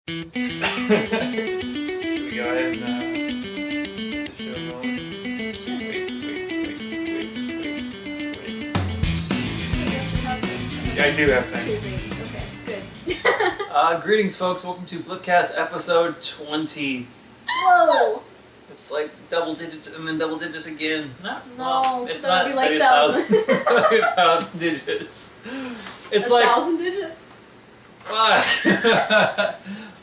Should we go ahead and get the show going? Sure. Wait. I do have things. Two things. Okay, good. Greetings, folks. Welcome to BLIPcast episode 20. Whoa! It's like double digits and then double digits again. No, well, it's that not would be like 30,000 1,000 digits. It's like 1,000 digits. Fuck.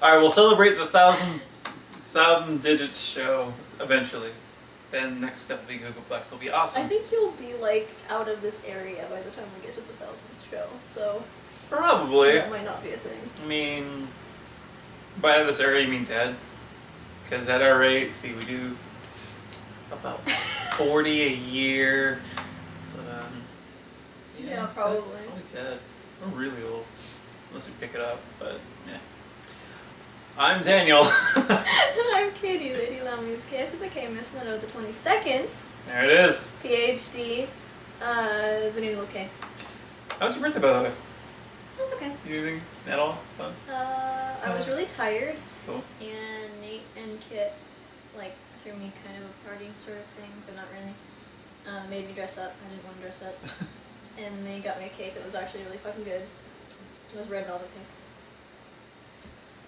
All right, we'll celebrate the 1,000 digits show eventually. Then next step will be Googleplex. Will be awesome. I think you'll be like out of this area by the time we get to the 1,000th show. So Probably. that might not be a thing. I mean, by this area you mean dead? Because at our rate, see, we do about 40 a year. So then, Yeah, probably. Probably dead. We're really old, unless we pick it up. But yeah. I'm Daniel. And I'm Katie, Lady Laumes, Kaos with a K, Mezmiro, the 22nd. There it is. PhD. It's a new little K. How's your birthday, by the way? That's okay. You do anything at all fun? I was really tired. Cool. And Nate and Kit, like, threw me kind of a party sort of thing, but not really. Made me dress up. I didn't want to dress up. And they got me a cake that was actually really fucking good. It was red velvet cake.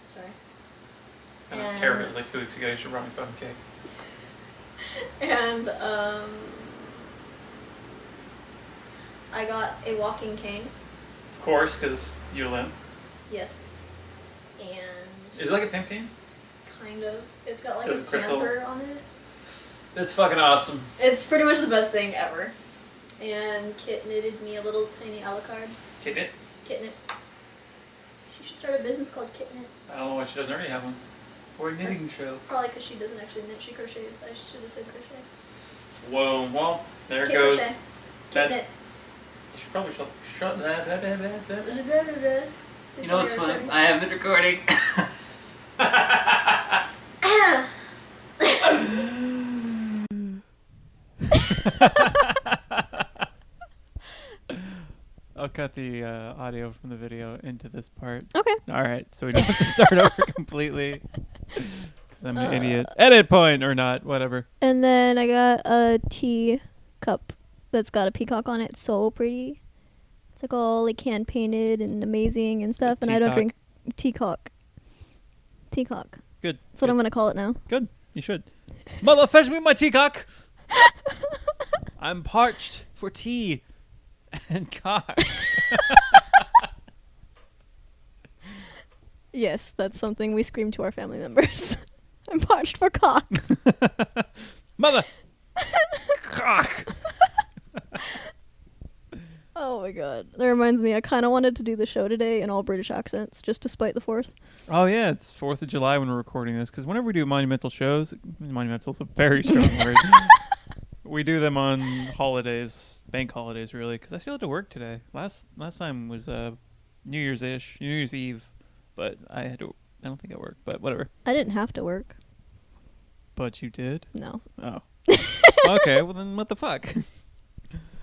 Sorry. I don't care if it was like 2 weeks ago. You should brought me fucking cake. And, I got a walking cane. Of course, because you're limp. Yes. And... Is it like a pimp cane? Kind of. It's got like Does a it crystal? panther on it. It's fucking awesome. It's pretty much the best thing ever. And Kit knitted me a little tiny a la carte. Kit knit? Kit knit. She should start a business called Kit knit. I don't know why she doesn't already have one. Or a knitting show. Probably because she doesn't actually knit, she crochets. I should have said crochet. Whoa, well, there Kit goes. crochet. That, Kit you should probably shut that. knit. You know what's funny? I have been recording. I'll cut the audio from the video into this part. Okay. Alright, so we don't have to start over completely. Because I'm an idiot. Edit point or not, whatever. And then I got a tea cup that's got a peacock on it. It's so pretty. It's like all like hand painted and amazing and stuff. And I don't drink teacock. Teacock. Good. That's what I'm going to call it now. Good. You should. Mother, fetch me my teacock! I'm parched for tea and cock. Yes, that's something we scream to our family members. I'm parched for cock. Mother! Cock! Oh my god. That reminds me, I kind of wanted to do the show today in all British accents, just to spite the 4th. Oh yeah, it's 4th of July when we're recording this, because whenever we do monumental shows, monumental's a very strong word, we do them on holidays, bank holidays really, because I still had to work today. Last time was New Year's Eve, but I don't think I worked, but whatever. I didn't have to work. But you did? No. Oh. Okay, well then what the fuck?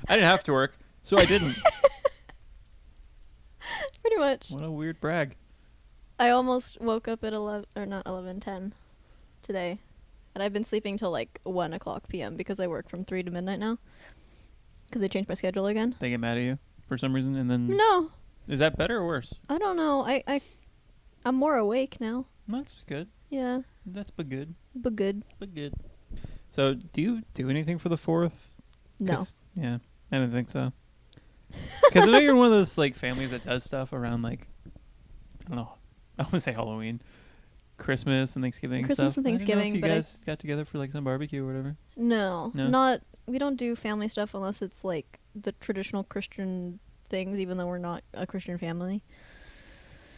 I didn't have to work, so I didn't. Pretty much. What a weird brag. I almost woke up at 10 today. And I've been sleeping till like 1 o'clock p.m. because I work from 3 to midnight now. Because they changed my schedule again. They get mad at you for some reason, and then... No. Is that better or worse? I don't know. I'm more awake now. That's good. Yeah. That's good. But good. But good. So, do you do anything for the 4th? No. Yeah, I didn't think so. Because I know you're one of those like families that does stuff around like, I don't know, I want to say Halloween, Christmas and Thanksgiving Christmas stuff. and Thanksgiving, I didn't know if but you guys got together for like some barbecue or whatever. No. No? We don't do family stuff unless it's like the traditional Christian things, even though we're not a Christian family.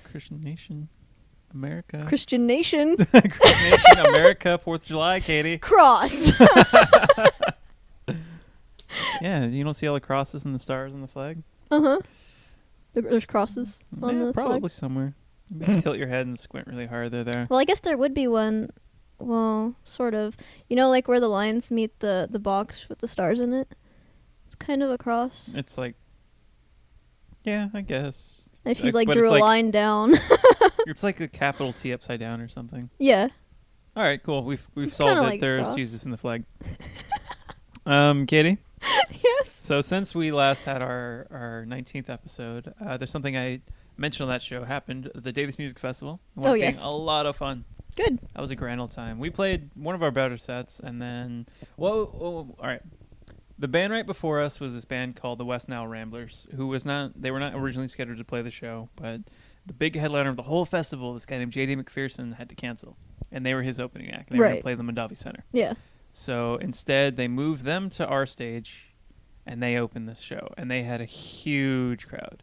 Christian Nation, America. Christian Nation. Christian Nation, America, 4th of July, Katie. Cross. Yeah, you don't see all the crosses and the stars on the flag? Uh-huh. There's crosses on the probably flag. somewhere. Maybe tilt your head and squint really hard. They're there. Well, I guess there would be one. Well, sort of. You know, like where the lines meet the box with the stars in it? It's kind of a cross. It's like, yeah, I guess. If you but drew it's a line down. It's like a capital T upside down or something. Yeah. All right, cool. We've solved it. Like There's cross. Jesus in the flag. Katie. Yes. So since we last had our 19th episode, there's something I mentioned on that show happened. The Davis Music Festival. It wound up being yes. a lot of fun. Good. That was a grand old time. We played one of our better sets, and then all right. The band right before us was this band called the West Nile Ramblers, who they were not originally scheduled to play the show, but the big headliner of the whole festival, this guy named J.D. McPherson, had to cancel, and they were his opening act. They were going to play the Mondavi Center. Yeah. So instead, they moved them to our stage, and they opened the show, and they had a huge crowd.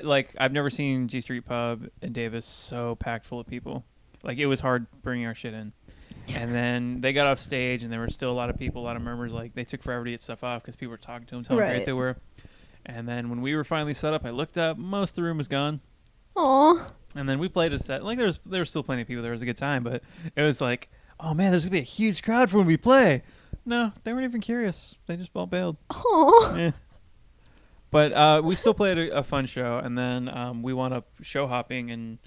Like, I've never seen G Street Pub in Davis so packed full of people. Like, it was hard bringing our shit in. And then they got off stage, and there were still a lot of people, a lot of murmurs. Like, they took forever to get stuff off because people were talking to them, telling how great they were. And then when we were finally set up, I looked up. Most of the room was gone. Aww. And then we played a set. Like, there was still plenty of people. There was a good time, but it was like, oh, man, there's going to be a huge crowd for when we play. No, they weren't even curious. They just all bailed. Aww. Yeah. But we still played a fun show, and then we wound up show hopping, and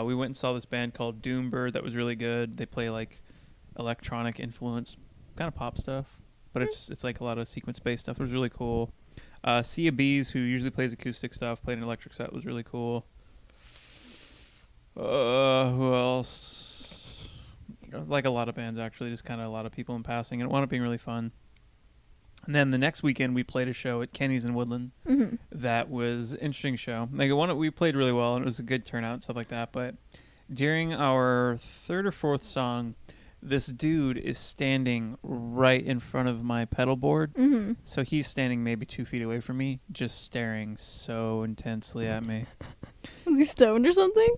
we went and saw this band called Doombird that was really good. They play like electronic influence, kind of pop stuff, but it's like a lot of sequence-based stuff. It was really cool. Sea of Bees, who usually plays acoustic stuff, played an electric set, was really cool. Who else? Like a lot of bands, actually, just kind of a lot of people in passing, and it wound up being really fun. And then the next weekend, we played a show at Kenny's in Woodland. Mm-hmm. That was an interesting show. Like we played really well, and it was a good turnout and stuff like that. But during our third or fourth song, this dude is standing right in front of my pedal board. Mm-hmm. So he's standing maybe 2 feet away from me, just staring so intensely at me. Was he stoned or something?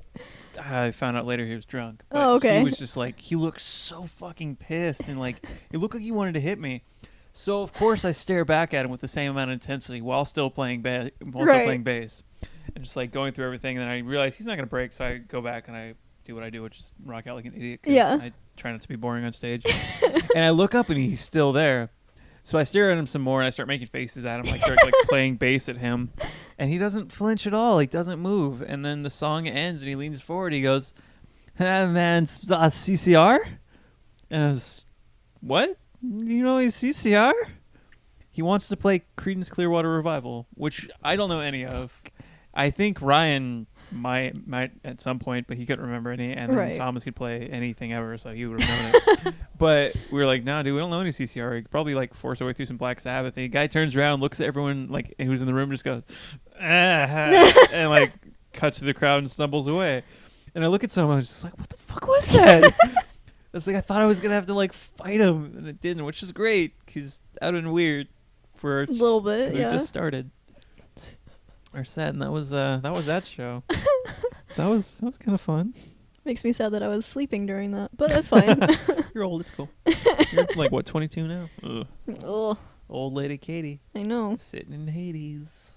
I found out later he was drunk. But oh, okay. He was just like, he looked so fucking pissed, and like, it looked like he wanted to hit me. So of course I stare back at him with the same amount of intensity while still playing still playing bass, and just like going through everything. And then I realize he's not gonna break, so I go back and I do what I do, which is rock out like an idiot. Yeah. I try not to be boring on stage. And I look up and he's still there. So I stare at him some more, and I start making faces at him, like start like playing bass at him, and he doesn't flinch at all. He doesn't move. And then the song ends, and he leans forward. He goes, "Hey man, CCR?" And I was, "What? You know he's CCR?" He wants to play Creedence Clearwater Revival, which I don't know any of. I think Ryan might at some point, but he couldn't remember any. And then Thomas could play anything ever, so he would have known it. But we were like, "Nah, dude, we don't know any CCR. We could probably like force our way through some Black Sabbath." And the guy turns around, looks at everyone like who's in the room, just goes, and like cuts through the crowd and stumbles away. And I look at someone, I was just like, "What the fuck was that?" It's like I thought I was gonna have to like fight him, and it didn't, which is great because that would have been weird for a little bit. Yeah, we just started our set, and that was that show. that was kind of fun. Makes me sad that I was sleeping during that, but that's fine. You're old. It's cool. You're like what, 22 now? Ugh. Ugh. Old lady Katie. I know. Sitting in Hades.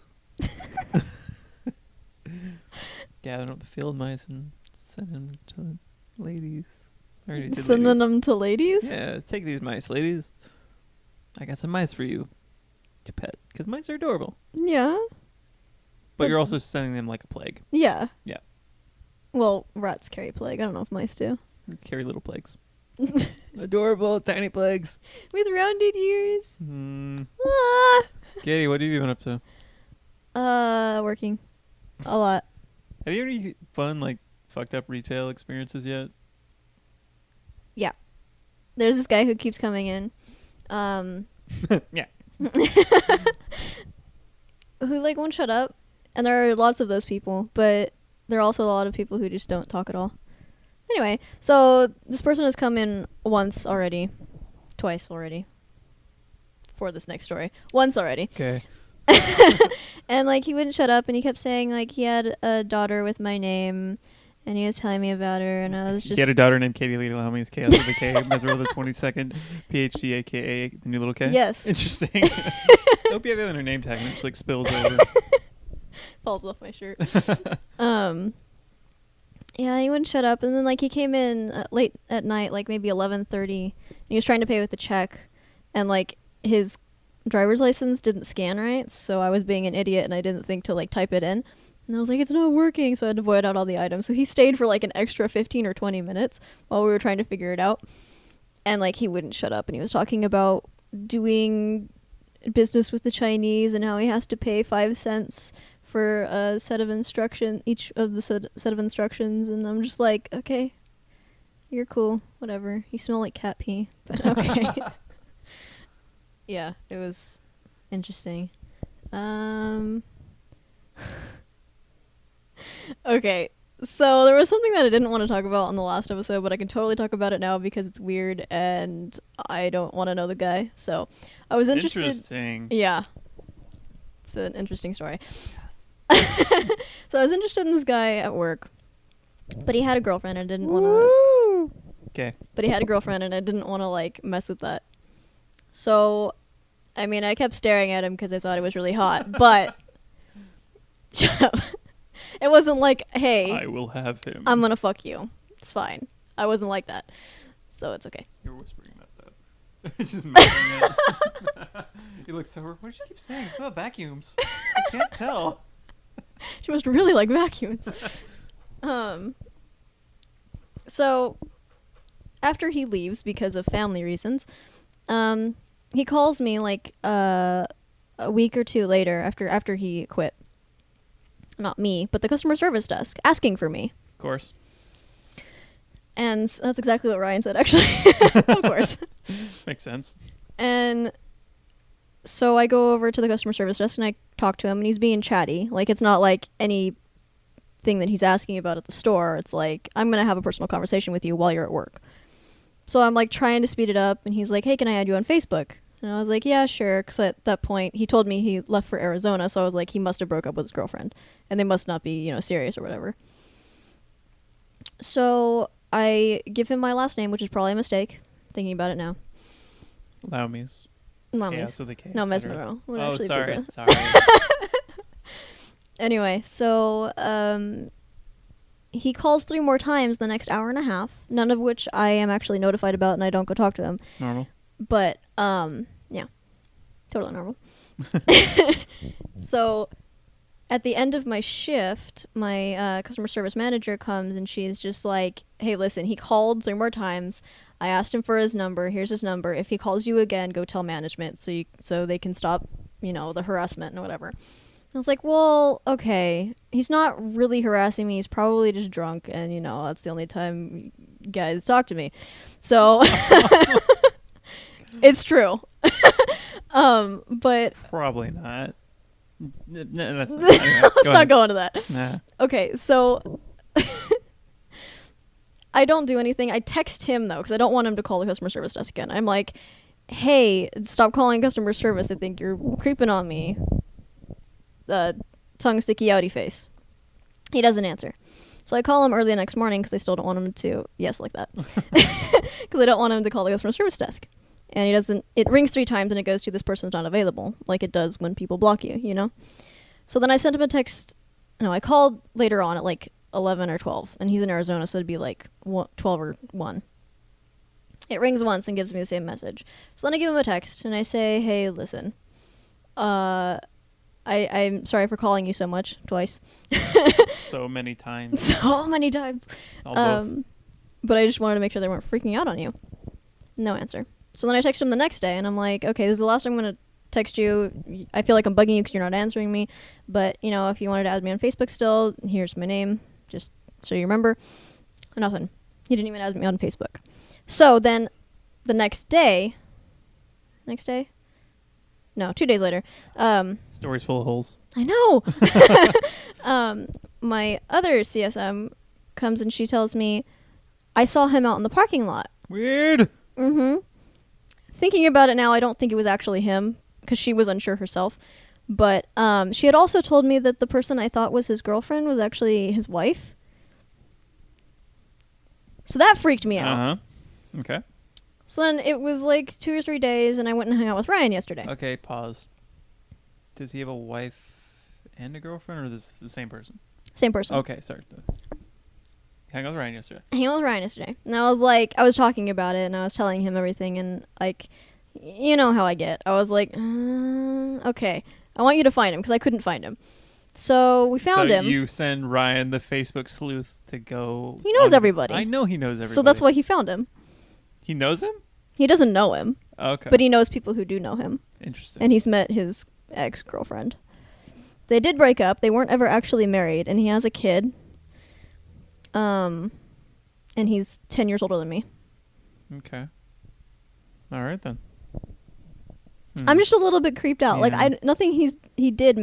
Gathering up the field mice and sending them to the ladies. Sending them to ladies? Yeah, take these mice, ladies. I got some mice for you to pet, because mice are adorable. Yeah. But you're also sending them like a plague. Yeah. Yeah. Well, rats carry plague. I don't know if mice do. They carry little plagues. Adorable, tiny plagues. With rounded ears. Ah. Katie, what have you been up to? Working. A lot. Have you had any fun, like, fucked up retail experiences yet? Yeah. There's this guy who keeps coming in. Yeah. Who, like, won't shut up. And there are lots of those people, but there are also a lot of people who just don't talk at all. Anyway, so this person has come in twice already. For this next story. Once already. Okay. And, like, he wouldn't shut up, and he kept saying, like, he had a daughter with my name, and he was telling me about her, and I was just... He had a daughter named Katie Lee Laumes, Chaos with a K, Mezmiro the 22nd, PhD, a.k.a. the new little K. Yes. Interesting. I hope you have that on her name tag, and it just, like, spills over. Falls off my shirt. Yeah, he wouldn't shut up, and then, like, he came in late at night, like, maybe 11:30, and he was trying to pay with a check, and, like, his driver's license didn't scan right, so I was being an idiot, and I didn't think to, like, type it in. And I was like, it's not working, so I had to void out all the items. So he stayed for like an extra 15 or 20 minutes while we were trying to figure it out. And like he wouldn't shut up, and he was talking about doing business with the Chinese and how he has to pay 5 cents for a set of instruction, each of the set of instructions. And I'm just like, okay, you're cool, whatever. You smell like cat pee, but okay. Yeah, it was interesting. Okay, so there was something that I didn't want to talk about on the last episode, but I can totally talk about it now because it's weird and I don't want to know the guy. So I was interested. Interesting. Yeah, it's an interesting story. Yes. So I was interested in this guy at work, but he had a girlfriend and I didn't want to. Okay. But he had a girlfriend and I didn't want to like mess with that. So, I mean, I kept staring at him because I thought it was really hot, but shut up. It wasn't like, hey, I will have him. I'm gonna fuck you. It's fine. I wasn't like that. So it's okay. You're whispering about that. Just mouthing it. You look so... What did you keep saying? It's about vacuums. I can't tell. She must really like vacuums. So, after he leaves because of family reasons, he calls me like a week or two later after he quit. Not me, but the customer service desk, asking for me. Of course. And that's exactly what Ryan said, actually. Of course. Makes sense. And so I go over to the customer service desk and I talk to him, and he's being chatty. Like, it's not like anything that he's asking about at the store. It's like, I'm going to have a personal conversation with you while you're at work. So I'm like trying to speed it up, and he's like, hey, can I add you on Facebook? And I was like, yeah, sure, because at that point, he told me he left for Arizona, so I was like, he must have broke up with his girlfriend, and they must not be, serious or whatever. So I give him my last name, which is probably a mistake, thinking about it now. Laumes. Laumes. With a K, No, etc. Mezmiro. Oh, sorry. Anyway, so he calls 3 more times the next hour and a half, none of which I am actually notified about, and I don't go talk to him. Normal. But, yeah, totally normal. So, at the end of my shift, my customer service manager comes, and she's just like, hey, listen, he called 3 more times. I asked him for his number. Here's his number. If he calls you again, go tell management so they can stop, the harassment and whatever. I was like, well, okay. He's not really harassing me. He's probably just drunk, and, that's the only time guys talk to me. So... It's true. But probably not. Let's not go into that. Nah. Okay, so I don't do anything. I text him though, because I don't want him to call the customer service desk again. I'm like, hey, stop calling customer service. I think you're creeping on me. Tongue sticky outy face. He doesn't answer. So I call him early the next morning because I still don't want him to, yes, like that. Because I don't want him to call the customer service desk. And he doesn't, it rings 3 times and it goes to this person's not available, like it does when people block you, So then I sent him a text, I called later on at like 11 or 12, and he's in Arizona, so it'd be like 12 or 1. It rings once and gives me the same message. So then I give him a text and I say, hey, listen, I'm sorry for calling you so much, twice. So many times. So many times. Both. But I just wanted to make sure they weren't freaking out on you. No answer. So then I text him the next day, and I'm like, okay, this is the last time I'm going to text you. I feel like I'm bugging you because you're not answering me. But, if you wanted to add me on Facebook still, here's my name, just so you remember. Nothing. He didn't even add me on Facebook. So then the next day? No, 2 days later. Story's full of holes. I know. My other CSM comes and she tells me, I saw him out in the parking lot. Weird. Mm-hmm. Thinking about it now, I don't think it was actually him, because she was unsure herself. But she had also told me that the person I thought was his girlfriend was actually his wife. So that freaked me out. Uh-huh. Okay. So then it was like 2 or 3 days, and I went and hung out with Ryan yesterday. Okay, pause. Does he have a wife and a girlfriend, or is this the same person? Same person. Okay, sorry. Hang out with Ryan yesterday. Hang out with Ryan yesterday. And I was talking about it, and I was telling him everything, and like, you know how I get. I was like, okay, I want you to find him, because I couldn't find him. So we found him. You send Ryan, the Facebook sleuth, to go. He knows everybody. I know he knows everybody. So that's why he found him. He knows him? He doesn't know him. Okay. But he knows people who do know him. Interesting. And he's met his ex-girlfriend. They did break up. They weren't ever actually married. And he has a kid. And he's 10 years older than me. Okay. All right, then. I'm just a little bit creeped out. Yeah. Like, nothing he did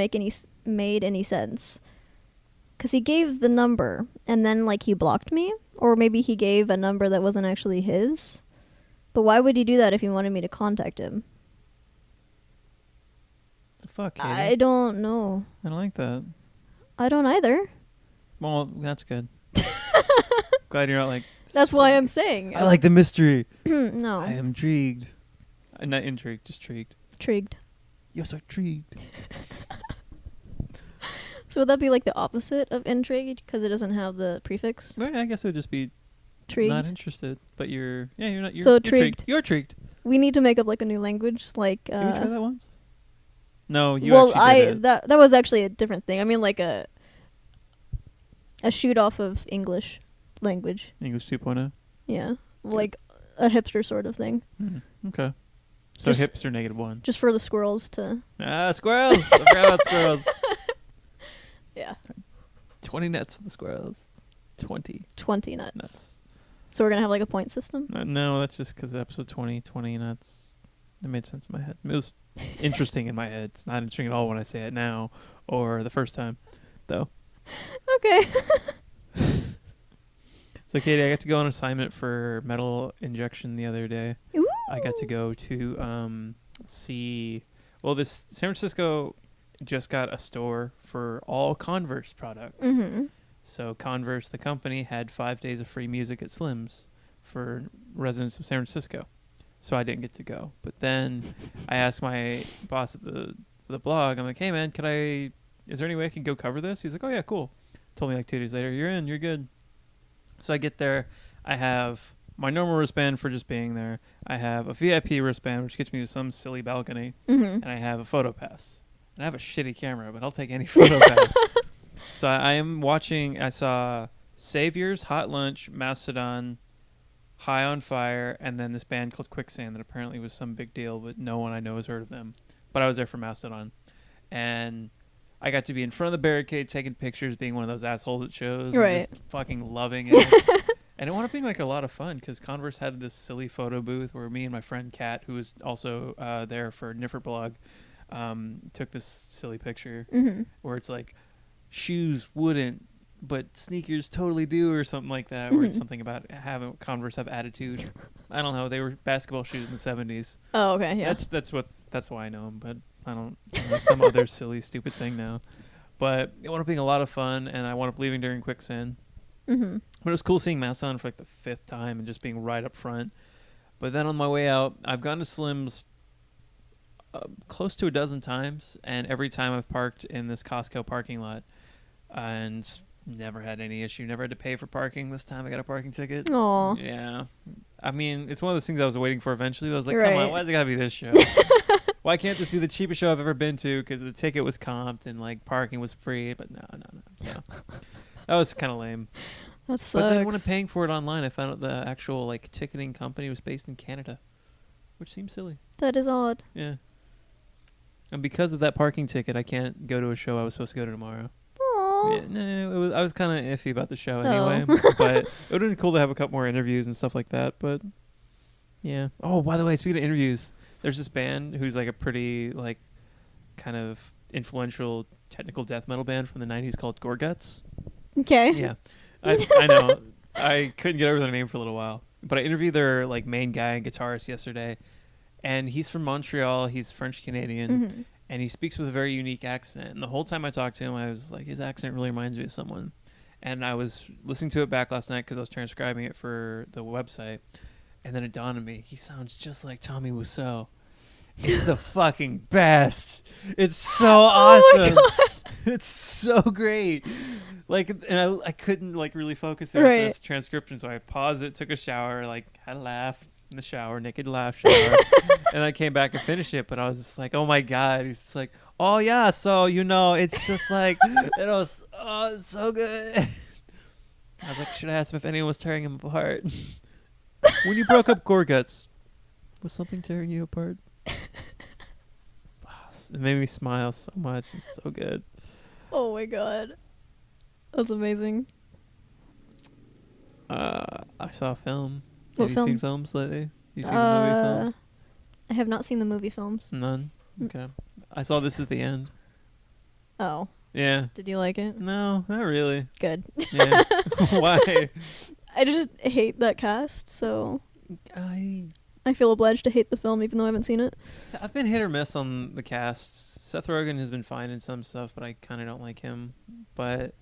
made any sense. Because he gave the number, and then, like, he blocked me. Or maybe he gave a number that wasn't actually his. But why would he do that if he wanted me to contact him? The fuck, Katie? I don't know. I don't like that. I don't either. Well, that's good. Glad you're not like... That's why I'm saying. I like the mystery. No. I am intrigued. Not intrigued, just intrigued. Intrigued. You're so intrigued. So would that be like the opposite of intrigued because it doesn't have the prefix? Well, I guess it would just be Intrigued. not interested, but you're not. You're So intrigued. You're intrigued. We need to make up like a new language. Like. Did we try that once? No, you well, actually did it. that was actually a different thing. I mean, like a shoot off of English language. English 2.0. Yeah, like a hipster sort of thing. Okay. So Just- hipster -1. Just for the squirrels to. Squirrels! I forgot about squirrels. Yeah. 20 nuts for the squirrels. 20 20 nuts. nuts. So we're gonna have like a point system. No, that's just because episode 20 nuts. It made sense in my head. It was interesting in my head. It's not interesting at all when I say it now or the first time, though. Okay. So, Katie, I got to go on assignment for metal injection the other day. Ooh. I got to go to see... Well, this San Francisco just got a store for all Converse products. Mm-hmm. So Converse, the company, had 5 days of free music at Slim's for residents of San Francisco. So I didn't get to go. But then I asked my boss at the blog, I'm like, hey, man, is there any way I can go cover this? He's like, oh, yeah, cool. Told me like 2 days later, you're in, you're good. So I get there. I have my normal wristband for just being there. I have a VIP wristband, which gets me to some silly balcony. Mm-hmm. And I have a photo pass. And I have a shitty camera, but I'll take any photo pass. So I am watching. I saw Saviors, Hot Lunch, Mastodon, High on Fire, and then this band called Quicksand that apparently was some big deal, but no one I know has heard of them. But I was there for Mastodon. And I got to be in front of the barricade taking pictures, being one of those assholes at shows. Right. Just fucking loving it. And it wound up being like a lot of fun because Converse had this silly photo booth where me and my friend Kat, who was also there for Niffer Blog, took this silly picture where it's like, shoes wouldn't, but sneakers totally do, or something like that, where it's something about having Converse have attitude. I don't know. They were basketball shoes in the 70s. Oh, okay, yeah. That's why I know them, but I don't know some other silly, stupid thing now. But it wound up being a lot of fun, and I wound up leaving during Quicksand. Mm-hmm. But it was cool seeing Mastodon for like the 5th time and just being right up front. But then on my way out, I've gone to Slim's close to a dozen times, and every time I've parked in this Costco parking lot and never had any issue, never had to pay for parking. This time I got a parking ticket. Aw. Yeah. I mean, it's one of those things I was waiting for eventually. I was like, Right. come on, why's it got to be this show? Why can't this be the cheapest show I've ever been to? Because the ticket was comped and like parking was free, but no. So that was kind of lame. That sucks. But then when I'm paying for it online, I found out the actual like ticketing company was based in Canada, which seems silly. That is odd. Yeah. And because of that parking ticket, I can't go to a show I was supposed to go to tomorrow. Aww. Yeah, no, I was kind of iffy about the show anyway. Oh. But it would have been cool to have a couple more interviews and stuff like that. But yeah. Oh, by the way, speaking of interviews, there's this band who's like a pretty like kind of influential technical death metal band from the 90s called Gorguts. Okay. Yeah. I know. I couldn't get over their name for a little while. But I interviewed their like main guy and guitarist yesterday. And he's from Montreal. He's French-Canadian. And he speaks with a very unique accent. And the whole time I talked to him, I was like, his accent really reminds me of someone. And I was listening to it back last night because I was transcribing it for the website. And then it dawned on me, he sounds just like Tommy Wiseau. It's the fucking best. It's so awesome. Oh my God. It's so great. Like, and I couldn't like really focus on Right. this transcription, so I paused it, took a shower, like had a laugh, in the shower, naked laugh shower. And I came back and finished it, but I was just like, oh my God. He's just like, oh yeah, so it's just like, it was it's so good. I was like, should I ask him if anyone was tearing him apart? When you broke up Gore Guts, was something tearing you apart? It made me smile so much. It's so good. Oh my God. That's amazing. I saw a film. What Have film? you seen films lately? You seen the movie films? I have not seen the movie films. None? Okay. I saw This Is the End. Oh. Yeah. Did you like it? No, not really. Good. Yeah. Why? I just hate that cast, so I feel obliged to hate the film even though I haven't seen it. I've been hit or miss on the cast. Seth Rogen has been fine in some stuff, but I kind of don't like him. But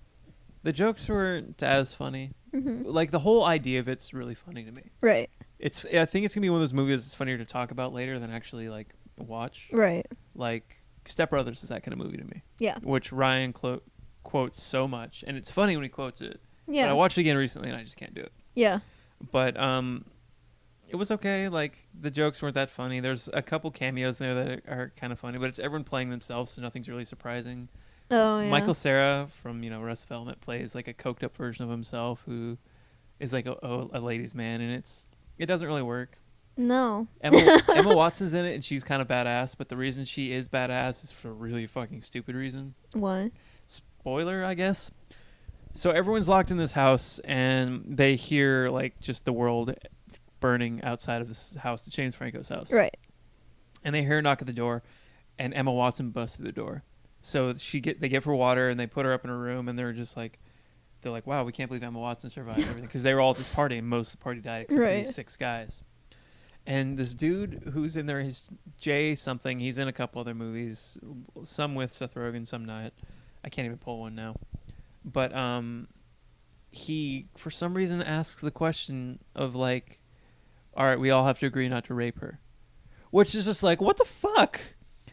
the jokes weren't as funny. Mm-hmm. Like, the whole idea of it's really funny to me. Right. I think it's gonna be one of those movies that's funnier to talk about later than actually like watch. Right. Like Step Brothers is that kind of movie to me. Yeah. Which Ryan quotes so much, and it's funny when he quotes it. Yeah. But I watched it again recently, and I just can't do it. Yeah. But it was okay. Like, the jokes weren't that funny. There's a couple cameos in there that are kind of funny, but it's everyone playing themselves, so nothing's really surprising. Oh yeah. Michael Cera from Arrested Development plays like a coked up version of himself who is like a ladies' man, and it doesn't really work. No. Emma Watson's in it, and she's kind of badass, but the reason she is badass is for a really fucking stupid reason. What? Spoiler, I guess. So everyone's locked in this house, and they hear like just the world burning outside of this house, the James Franco's house. Right. And they hear a knock at the door, and Emma Watson busts through the door. So they give her water, and they put her up in her room, and they're like, wow, we can't believe Emma Watson survived everything, because they were all at this party, and most of the party died except for these 6 guys. And this dude who's in there, his Jay something, he's in a couple other movies, some with Seth Rogen, some not. I can't even pull one now. But he, for some reason, asks the question of like, all right, we all have to agree not to rape her. Which is just like, what the fuck?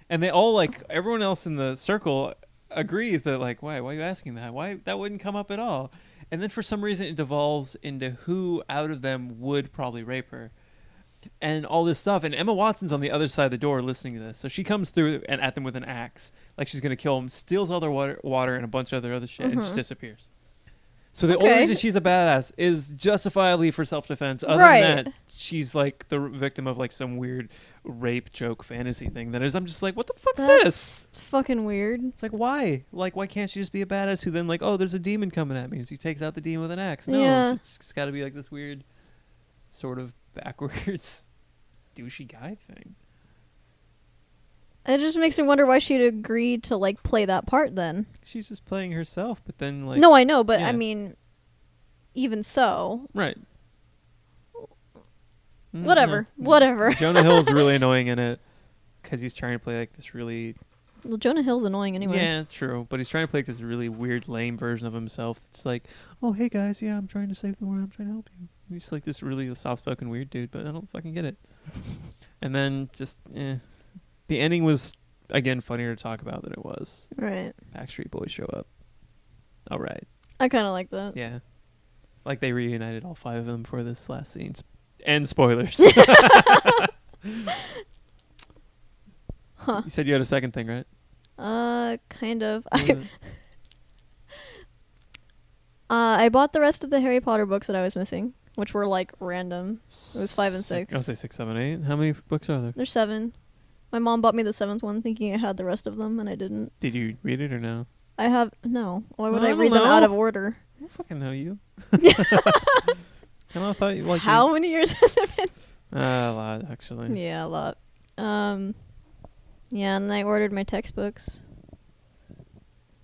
And they all, like, everyone else in the circle agrees that, like, why are you asking that? Why? That wouldn't come up at all. And then for some reason it devolves into who out of them would probably rape her. And all this stuff. And Emma Watson's on the other side of the door listening to this. So she comes through and at them with an axe. Like she's going to kill them. Steals all their water and a bunch of other shit. And just disappears. So the only reason she's a badass is justifiably for self-defense. Other than that, she's like the victim of like some weird rape joke fantasy thing. That is, I'm just like, what the fuck's this? It's fucking weird. It's like, why? Like, why can't she just be a badass who then like, oh, there's a demon coming at me. So he takes out the demon with an axe. No, it's got to be like this weird sort of backwards douchey guy thing. It just makes me wonder why she'd agree to like play that part then. She's just playing herself, but then like... No, I know, but I mean, even so... Right. Whatever. Jonah Hill's really annoying in it because he's trying to play like this really... Well, Jonah Hill's annoying anyway. Yeah, true. But he's trying to play like this really weird, lame version of himself. It's like, oh, hey guys, yeah, I'm trying to save the world. I'm trying to help you. He's like this really soft-spoken weird dude, but I don't fucking get it. And then just, the ending was, again, funnier to talk about than it was. Right. Backstreet Boys show up. All right. I kind of like that. Yeah. Like they reunited all 5 of them for this last scene. And spoilers. Huh. You said you had a second thing, right? Kind of. I bought the rest of the Harry Potter books that I was missing, which were like random. It was 5 and 6. I'll say 6, 7, 8. How many books are there? There's 7. My mom bought me the 7th one thinking I had the rest of them, and I didn't. Did you read it or no? I have... No. Why would I I don't read them know. out of order? I don't fucking know you. I thought you like How many years has it been? A lot, actually. Yeah, a lot. Yeah, and I ordered my textbooks.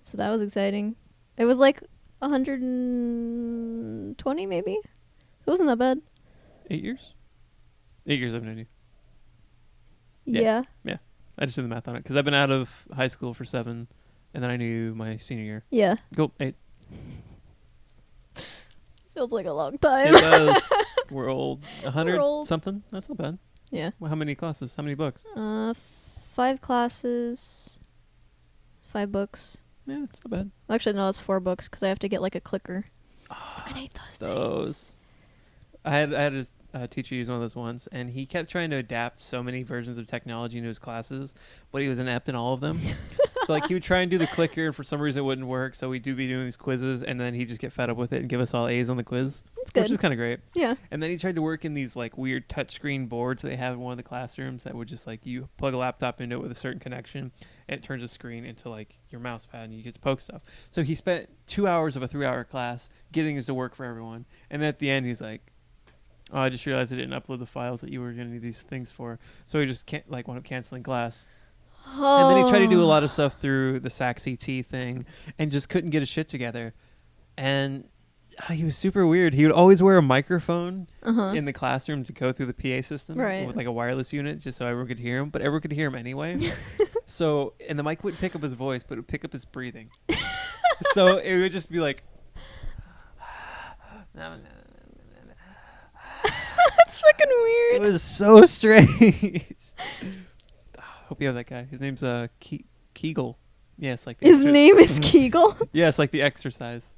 So that was exciting. It was like 120 maybe? It wasn't that bad. 8 years? 8 years I've known you. Yeah. Yeah. I just did the math on it because I've been out of high school for 7, and then I knew my senior year. Yeah. Go 8. Feels like a long time. It does. We're old. 100 old. something? That's not bad. Yeah. Well, how many classes? How many books? 5 classes, 5 books. Yeah, it's not bad. Actually, no, it's 4 books because I have to get like a clicker. I fucking hate those things. I had a teacher used one of those once, and he kept trying to adapt so many versions of technology into his classes, but he was inept in all of them. So like he would try and do the clicker, and for some reason it wouldn't work. So we'd be doing these quizzes, and then he'd just get fed up with it and give us all A's on the quiz, That's good. which is kind of great. Yeah. And then he tried to work in these like weird touchscreen boards that they have in one of the classrooms that would just like you plug a laptop into it with a certain connection, and it turns the screen into like your mouse pad, and you get to poke stuff. So he spent 2 hours of a 3-hour class getting this to work for everyone, and then at the end he's like, "Oh, I just realized I didn't upload the files that you were going to need these things for." So he just can't wound up canceling class. And then he tried to do a lot of stuff through the SAC-CT thing and just couldn't get his shit together. And he was super weird. He would always wear a microphone in the classroom to go through the PA system with like a wireless unit just so everyone could hear him. But everyone could hear him anyway. So, and the mic wouldn't pick up his voice, but it would pick up his breathing. So it would just be like... That's fucking weird. It was so strange. Hope you have that guy. His name's Kegel. Yes, like the His name is Kegel. Yes, like the exercise.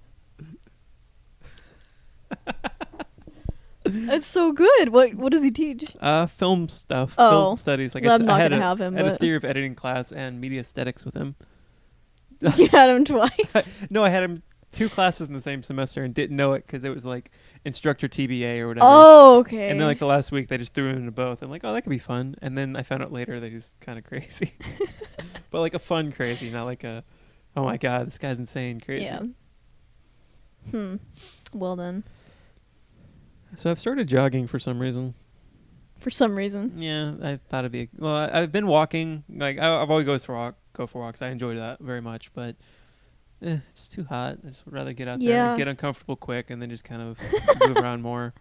That's so good. What does he teach? Film stuff. Oh. Film studies. Like I'm not I had gonna have him. I had a But theory of editing class and media aesthetics with him. you had him twice. No, I had him 2 classes in the same semester and didn't know it because it was like instructor TBA or whatever. Oh, okay. And then like the last week they just threw him into both. I'm like, oh, that could be fun. And then I found out later that he's kind of crazy, but like a fun crazy, not like a, oh my god, this guy's insane crazy. Yeah. Well then. So I've started jogging for some reason. For some reason. Yeah, I thought it'd be. Well, I've been walking. Like I've always go for walks. I enjoy that very much, but it's too hot. I just would rather get out there, get uncomfortable quick, and then just kind of move around more.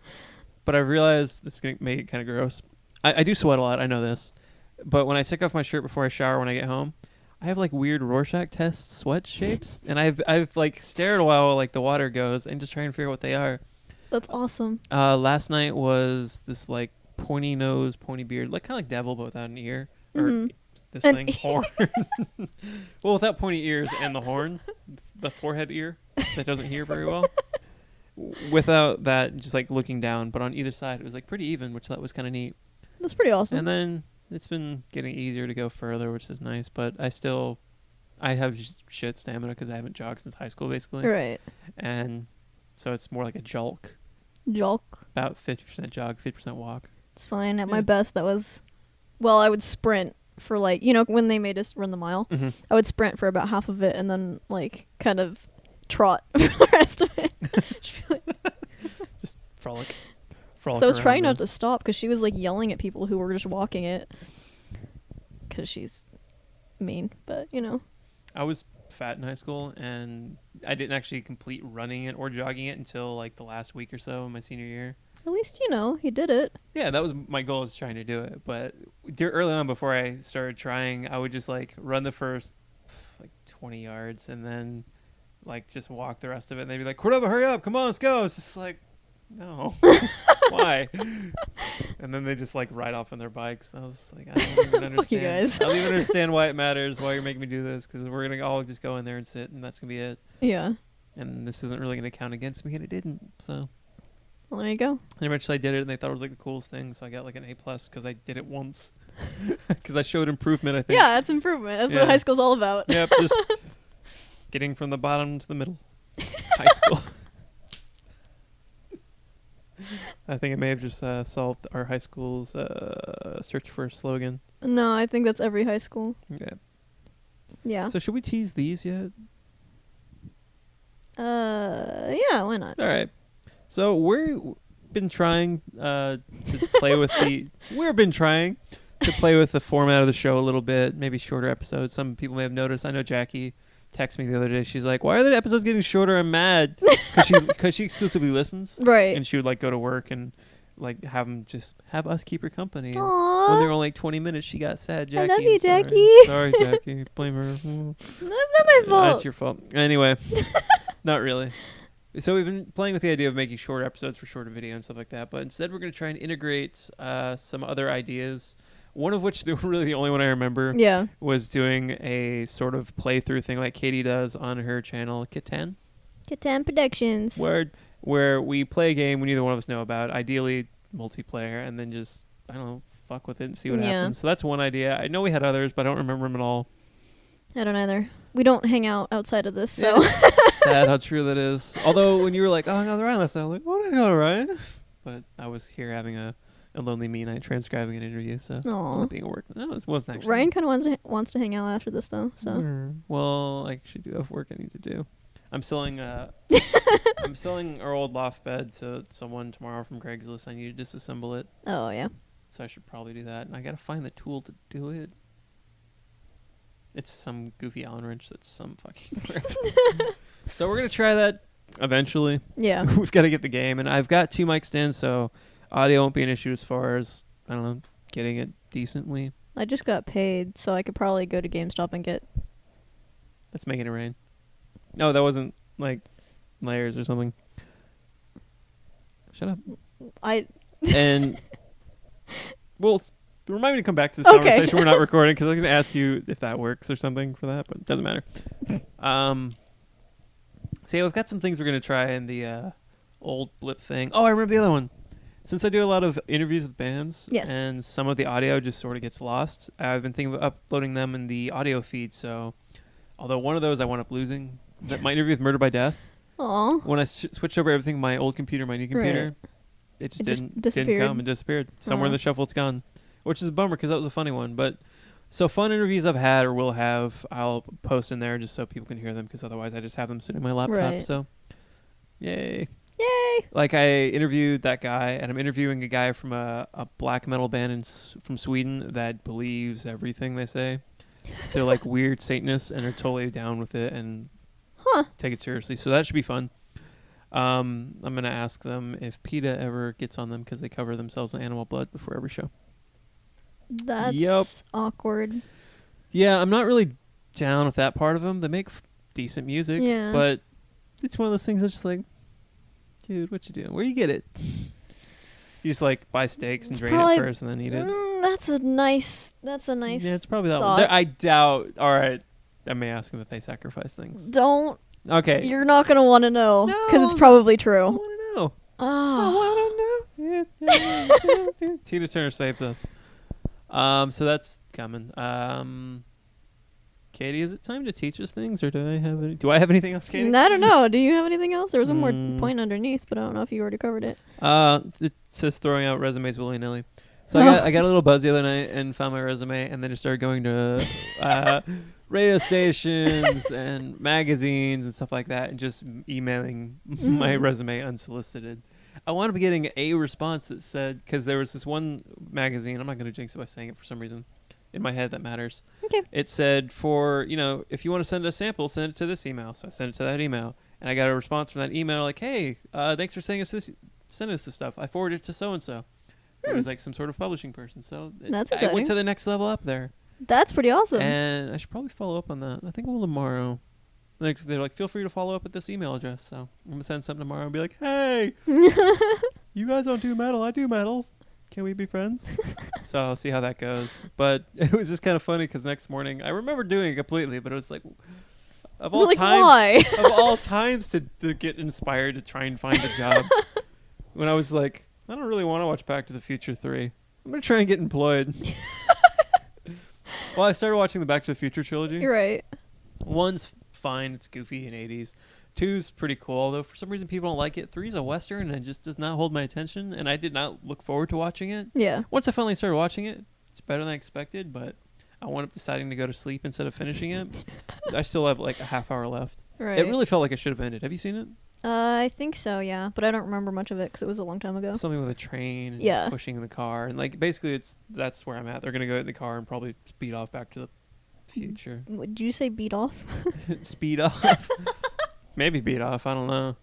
But I've realized this is gonna make it kind of gross. I do sweat a lot. I know this, but when I take off my shirt before I shower when I get home, I have like weird Rorschach test sweat shapes, and I've like stared a while like the water goes and just trying to figure out what they are. That's awesome. Last night was this like pointy nose, pointy beard, like kind of like devil, but without an ear. Or this thing, horn. Well, without pointy ears and the horn, the forehead ear that doesn't hear very well. Without that, just like looking down, but on either side, it was like pretty even, which that was kind of neat. That's pretty awesome. And then it's been getting easier to go further, which is nice, but I have just shit stamina because I haven't jogged since high school, basically. Right. And so it's more like a jolk. Jolk. About 50% jog, 50% walk. It's fine. At my best, that was... Well, I would sprint for like... You know, when they made us run the mile, I would sprint for about half of it and then like kind of trot for the rest of it. Just frolic. So I was trying not to stop because she was like yelling at people who were just walking it. Because she's mean, but you know. I was fat in high school and I didn't actually complete running it or jogging it until like the last week or so of my senior year. At least, you know, he did it. Yeah, that was my goal, was trying to do it. But early on, before I started trying, I would just like run the first like 20 yards and then like just walk the rest of it. And they'd be like, Cordova, hurry up. Come on, let's go. It's just like, no. Why? And then they just like ride off on their bikes. I was like, I don't even understand. Fuck you guys. I don't even understand why it matters, why you're making me do this, because we're going to all just go in there and sit and that's going to be it. Yeah. And this isn't really going to count against me, and it didn't. So... Well, there you go. And eventually I did it, and they thought it was like the coolest thing, so I got like an A+ because I did it once. Because I showed improvement, I think. Yeah, that's improvement. That's what high school's all about. Yep, just getting from the bottom to the middle. High school. I think it may have just solved our high school's search for a slogan. No, I think that's every high school. Okay. Yeah. So should we tease these yet? Yeah, why not? All right. So we've been trying to play with the... We've been trying to play with the format of the show a little bit, maybe shorter episodes. Some people may have noticed. I know Jackie texted me the other day. She's like, why are the episodes getting shorter? I'm mad. Because she exclusively listens. Right. And she would like go to work and like have us keep her company. And Aww. when they were only like 20 minutes, she got sad, Jackie. I love you, Sorry. Jackie. Sorry, Jackie. Blame her. That's not my fault. That's your fault. Anyway, not really. So we've been playing with the idea of making shorter episodes for shorter video and stuff like that, but instead we're going to try and integrate some other ideas, one of which, really the only one I remember, was doing a sort of playthrough thing like Katie does on her channel, Catan Productions. where we play a game we neither one of us know about. Ideally, multiplayer and then just, I don't know, fuck with it and see what Yeah. happens. So that's one idea. I know we had others, but I don't remember them at all. I don't either. We don't hang out outside of this, Yeah, so. it's sad how true that is. Although when you were like, oh, I got the Ryan last night, I was like, oh, I got the Ryan. But I was here having a lonely me night transcribing an interview, so Aw. not being a work. No, it wasn't actually. Ryan kind of wants to hang out after this, though, so. Well, I actually do have work I need to do. I'm selling our old loft bed to someone tomorrow from Craigslist. I need to disassemble it, Oh, yeah. so I should probably do that. And I gotta find the tool to do it. It's some goofy Allen wrench that's some fucking. So we're gonna try that eventually. Yeah. We've got to get the game, and I've got 2 mic stands, so audio won't be an issue as far as, I don't know, getting it decently. I just got paid, so I could probably go to GameStop and get. That's making it rain. No, that wasn't like layers or something. Shut up. And well, remind me to come back to this Okay. conversation. We're not recording because I'm going to ask you if that works or something for that, but it doesn't matter. So yeah, we've got some things we're going to try in the old blip thing. Oh, I remember the other one. Since I do a lot of interviews with bands, Yes. and some of the audio just sort of gets lost, I've been thinking of uploading them in the audio feed. So, although one of those I wound up losing, my interview with Murder by Death, Aw. when I switched over everything, my old computer, my new computer, it just didn't disappeared. come and disappeared. Somewhere in Aw. the shuffle, it's gone, which is a bummer because that was a funny one. But so fun interviews I've had or will have, I'll post in there just so people can hear them because otherwise I just have them sitting on my laptop. Right. So, yay. Yay! Like I interviewed that guy, and I'm interviewing a guy from a black metal band from Sweden that believes everything they say. They're like weird Satanists, and are totally down with it and take it seriously. So that should be fun. I'm gonna ask them if PETA ever gets on them because they cover themselves in animal blood before every show. That's awkward. Yeah, I'm not really down with that part of them. They make decent music, Yeah. but it's one of those things that's just like, dude, what you doing? Where you get it? You just like buy steaks and It's drain it probably- first and then eat it. That's a nice. Yeah, it's probably that thought. one. I doubt. All right, I may ask them if they sacrifice things. Don't. Okay. You're not gonna want to know because it's No. probably I true. want to know. Ah. I want to know. Tina Turner saves us. So that's coming. Katie, is it time to teach us things, or do I have anything else, Katie? I don't know. Do you have anything else? There was one more Mm. point underneath, but I don't know if you already covered it. It says throwing out resumes willy-nilly. So I got a little buzz the other night and found my resume, and then just started going to radio stations and magazines and stuff like that, and just emailing my resume unsolicited. I wanted to be getting a response that said, because there was this one magazine, I'm not going to jinx it by saying it for some reason. In my head, that matters. Okay. It said if you want to send a sample, send it to this email. So I sent it to that email, and I got a response from that email like, "Hey, thanks for sending us this stuff. I forwarded it to so and so." It was like some sort of publishing person. So That's I went exciting. to the next level up there, That's pretty awesome. and I should probably follow up on that. I think we'll tomorrow. They're like, feel free to follow up at this email address. So I'm gonna send something tomorrow and be like, "Hey, you guys don't do metal. I do metal. Can we be friends?" So I'll see how that goes. But it was just kind of funny because next morning I remember doing it completely, but it was like, of all like, times, why? of all times to get inspired to try and find a job, when I was like, I don't really want to watch Back to the Future 3. I'm gonna try and get employed. Well, I started watching the Back to the Future trilogy. You're right. One's fine; it's goofy in '80s. Two's pretty cool, although for some reason people don't like it. Three's a Western and it just does not hold my attention, and I did not look forward to watching it. Yeah. Once I finally started watching it, it's better than I expected, but I wound up deciding to go to sleep instead of finishing it. I still have like a half hour left. Right. It really felt like it should have ended. Have you seen it? I think so. Yeah, but I don't remember much of it because it was a long time ago. Something with a train and Yeah. pushing in the car. And like basically that's where I'm at. They're going to go in the car and probably speed off Back to the Future. Would you say beat off? Speed off. Maybe beat off. I don't know.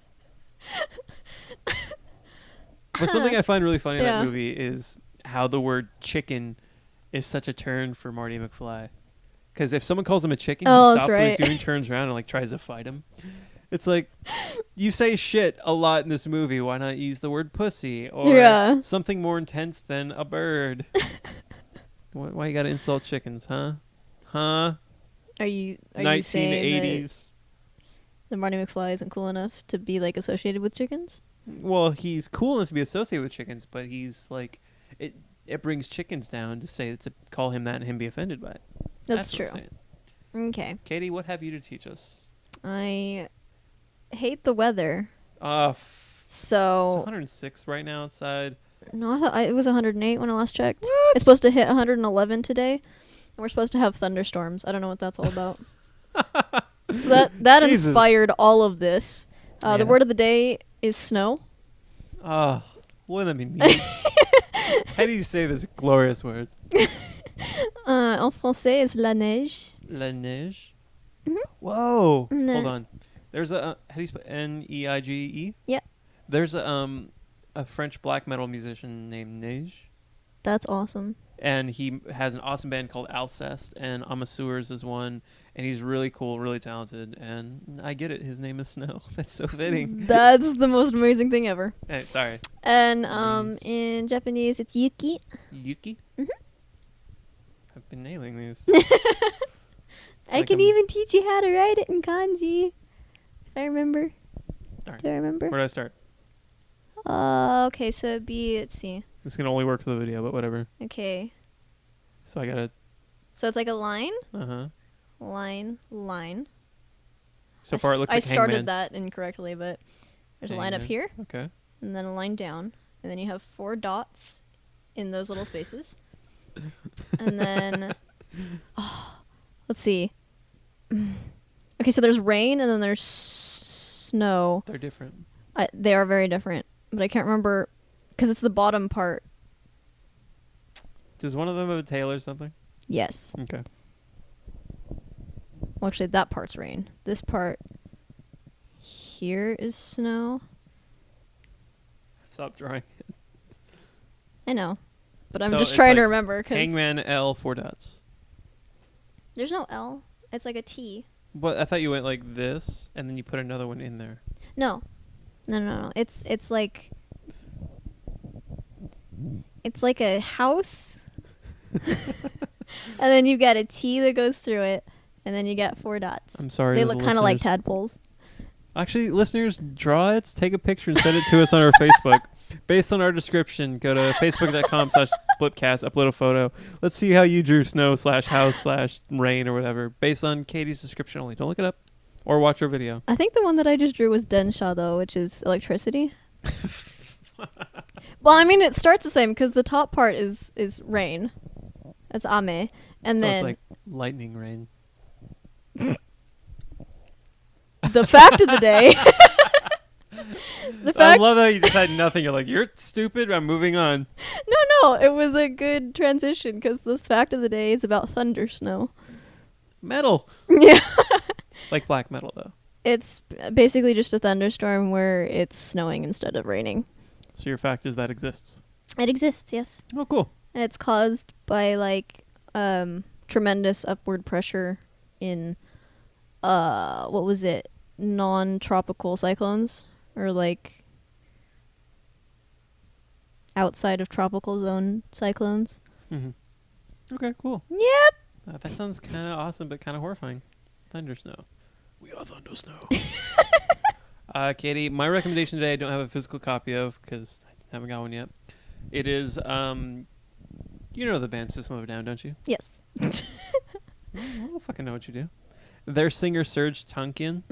But something I find really funny in that Yeah. movie is how the word chicken is such a turn for Marty McFly. Because if someone calls him a chicken, Oh, he that's stops what he's right. doing, turns around, and like tries to fight him. It's like, you say shit a lot in this movie. Why not use the word pussy or Yeah. something more intense than a bird? Why you gotta insult chickens, huh? Huh? Are you saying that 1980s. the Marty McFly isn't cool enough to be like associated with chickens? Well, he's cool enough to be associated with chickens, but he's like, it brings chickens down to say to call him that and him be offended by it. That's what true. I'm saying. Okay. Katie, what have you to teach us? I hate the weather. It's So 106 right now outside. no, I thought it was 108 when I last checked. What? It's supposed to hit 111 today, and we're supposed to have thunderstorms. I don't know what that's all about. So that Jesus. inspired all of this. Yeah. The word of the day is snow. Oh, wouldn't that be neat? How do you say this glorious word? En français is la neige. La neige. Mhm. Whoa! Nah. Hold on. There's a how do you spell Neige? Yep. There's a French black metal musician named Neige, That's awesome. and he has an awesome band called Alceste, and Amaseurs is one, and he's really cool, really talented, and I get it. His name is Snow. That's so fitting. That's the most amazing thing ever. Hey, sorry. And in Japanese, it's Yuki. Yuki. Mhm. I've been nailing these. I can even teach you how to write it in kanji. If I remember. All right. Do I remember? Where do I start? Okay, so it'd be, let's see. This can only work for the video, but whatever. Okay. So I gotta. So it's like a line, line. line. So far, it looks I like started Hangman. that incorrectly, but there's a line up Hangman. here, Okay. and then a line down, and then you have 4 dots in those little spaces. And then, let's see. Okay, so there's rain, and then there's snow. They're different. They are very different, but I can't remember, because it's the bottom part. Does one of them have a tail or something? Yes. Okay. Well, actually, that part's rain. This part here is snow. Stop drawing. I know, but I'm So just it's trying to like remember, because Hangman L 4 dots. there's no L. It's like a T. But I thought you went like this, and then you put another one in there. No. It's like a house, and then you got a T that goes through it, and then you got 4 dots. I'm sorry. They to the look kind of like listeners. tadpoles. Actually, listeners, draw it, take a picture, and send it to us on our Facebook. Based on our description, go to facebook.com/BLIPcast, upload a photo. Let's see how you drew snow/house/rain or whatever, based on Katie's description only. Don't look it up or watch our video. I think the one that I just drew was densha, though, which is electricity. Well, I mean, it starts the same, because the top part is rain. It's ame. And So then it's like lightning rain. the fact of the day. I love how you just had nothing. You're like, you're stupid. I'm moving on. No, it was a good transition, because the fact of the day is about Thundersnow. Metal. Yeah. Like black metal, though. It's basically just a thunderstorm where it's snowing instead of raining. So your fact is that exists. It exists, yes. Oh, cool. And it's caused by, like, tremendous upward pressure in, what was it? Non-tropical cyclones? Or, like, outside of tropical zone cyclones. Mm-hmm. Okay, cool. Yep. That sounds kind of awesome, but kind of horrifying. Thundersnow. We are Thundersnow. Katie, my recommendation today I don't have a physical copy of because I haven't got one yet. It is, you know the band System of a Down, don't you? Yes. I don't fucking know what you do. Their singer Serge Tankian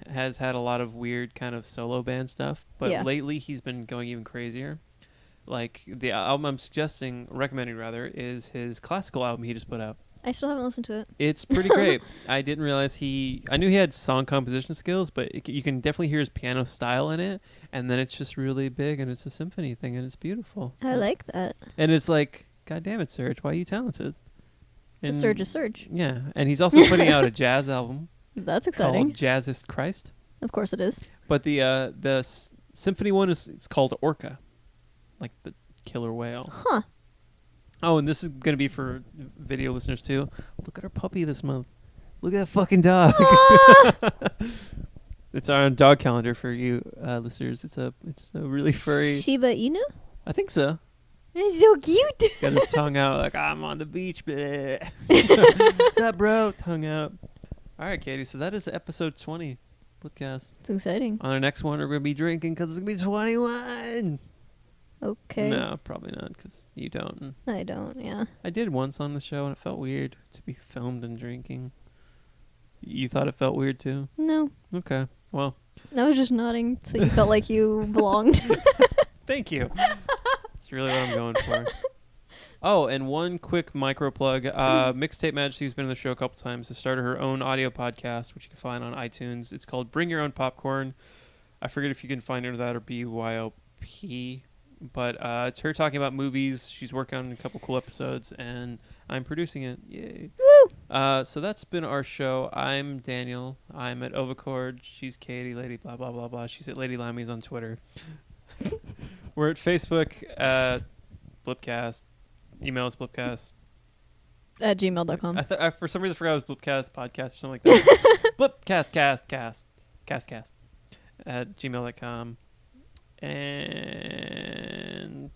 has had a lot of weird kind of solo band stuff, but Yeah. lately he's been going even crazier. Like the album I'm recommending rather, is his classical album he just put out. I still haven't listened to it. It's pretty great. I didn't realize I knew he had song composition skills, but you can definitely hear his piano style in it, and then it's just really big, and it's a symphony thing, and it's beautiful. I like that. And it's like, God damn it, Serge, why are you talented? The Surge is Surge. Yeah, and he's also putting out a jazz album That's exciting. called Jazzist Christ. Of course it is. But the symphony one it's called Orca, like the killer whale. Huh. Oh, and this is going to be for video listeners too. Look at our puppy this month. Look at that fucking dog. It's our dog calendar for you listeners. It's a really furry. Shiba Inu? I think so. It's so cute. Got his tongue out like I'm on the beach. What's up, bro? Tongue out. All right, Katie. So that is episode 20. BLIPcast. It's exciting. On our next one, we're going to be drinking because it's going to be 21. Okay. No, probably not because you don't. I don't, yeah. I did once on the show and it felt weird to be filmed and drinking. You thought it felt weird too? No. Okay. Well. I was just nodding so you felt like you belonged. Thank you. That's really what I'm going for. Oh, and one quick micro plug. Mixtape Majesty, who's been on the show a couple times, has started her own audio podcast, which you can find on iTunes. It's called Bring Your Own Popcorn. I forget if you can find it under that or BYOP. But it's her talking about movies. She's working on a couple cool episodes, and I'm producing it. Yay. Woo! So that's been our show. I'm Daniel. I'm at Ovicord. She's Katie, Lady blah, blah, blah, blah. She's at Lady Laumes on Twitter. We're at Facebook at BLIPcast. Email us BLIPcast. At gmail.com. I for some reason I forgot it was BLIPcast podcast or something like that. BLIPcast, cast at gmail.com. And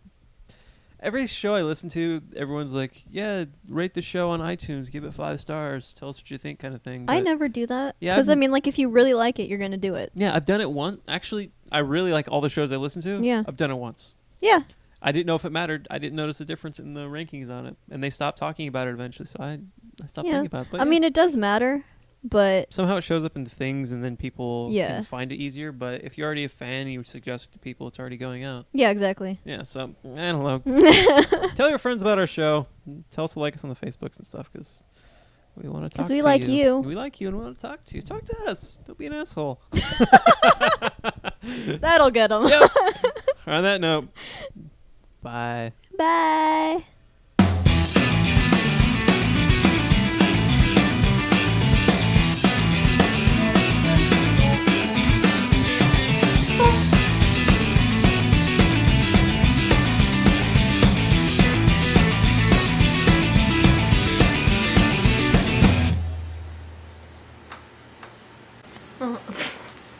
every show I listen to, everyone's like, yeah, rate the show on iTunes, give it 5 stars, tell us what you think kind of thing. But I never do that. Yeah, Because, I mean, like, if you really like it, you're going to do it. yeah, I've done it once. Actually, I really like all the shows I listen to. Yeah. I've done it once. Yeah. I didn't know if it mattered. I didn't notice a difference in the rankings on it. And they stopped talking about it eventually, so I stopped Yeah. thinking about it. But I mean, it does matter, but somehow it shows up in the things and then people Yeah. can find it easier. But if you're already a fan, you suggest it to people, it's already going out. yeah, exactly. Yeah, so I don't know. Tell your friends about our show. Tell us to like us on the Facebooks and stuff because we want to talk to you. we like you. We like you and we want to talk to you. Talk to us. Don't be an asshole. That'll get them. Yep. On that note, bye. Bye.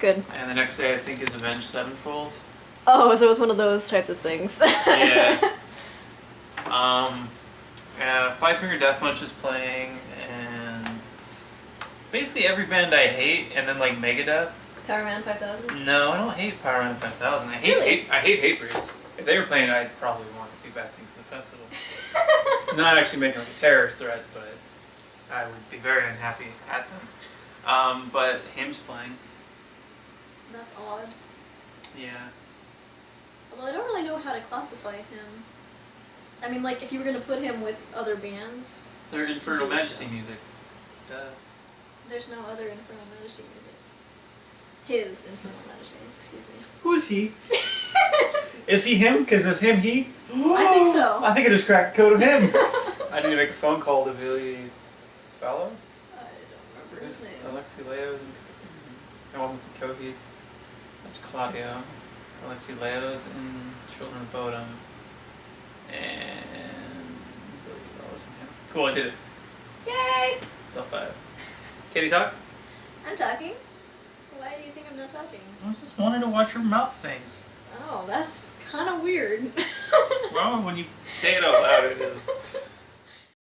Good. And the next day, I think, is Avenged Sevenfold. Oh, so it's one of those types of things. Yeah. Five Finger Death Punch is playing, and basically every band I hate, and then like Megadeth. Power Man 5000. No, I don't hate Power Man 5000. I hate Really? I hate Hatebreed. If they were playing, I'd probably want to do bad things in the festival. Not actually making like a terrorist threat, but I would be very unhappy at them. But him's playing. That's odd. Yeah. Although I don't really know how to classify him. I mean, like, if you were going to put him with other bands, They're Infernal Majesty music. Duh. there's no other Infernal Majesty music. His Infernal Majesty, excuse me. Who's he? Is he him? Because is him he? I think so. I think I just cracked the code of him. I need to make a phone call to Billy Fallow. I don't remember his name. Alexi Leo's and almost in Coheed. That's Claudio. Alexi Leo's and Children of Bodom. And Billy Fallow's from him. Cool, I did it. Yay! It's all 5. Katie, talk? I'm talking. Why do you think I'm not talking? I was just wanting to watch your mouth things. Oh, that's kind of weird. Well, when you say it out loud, it is.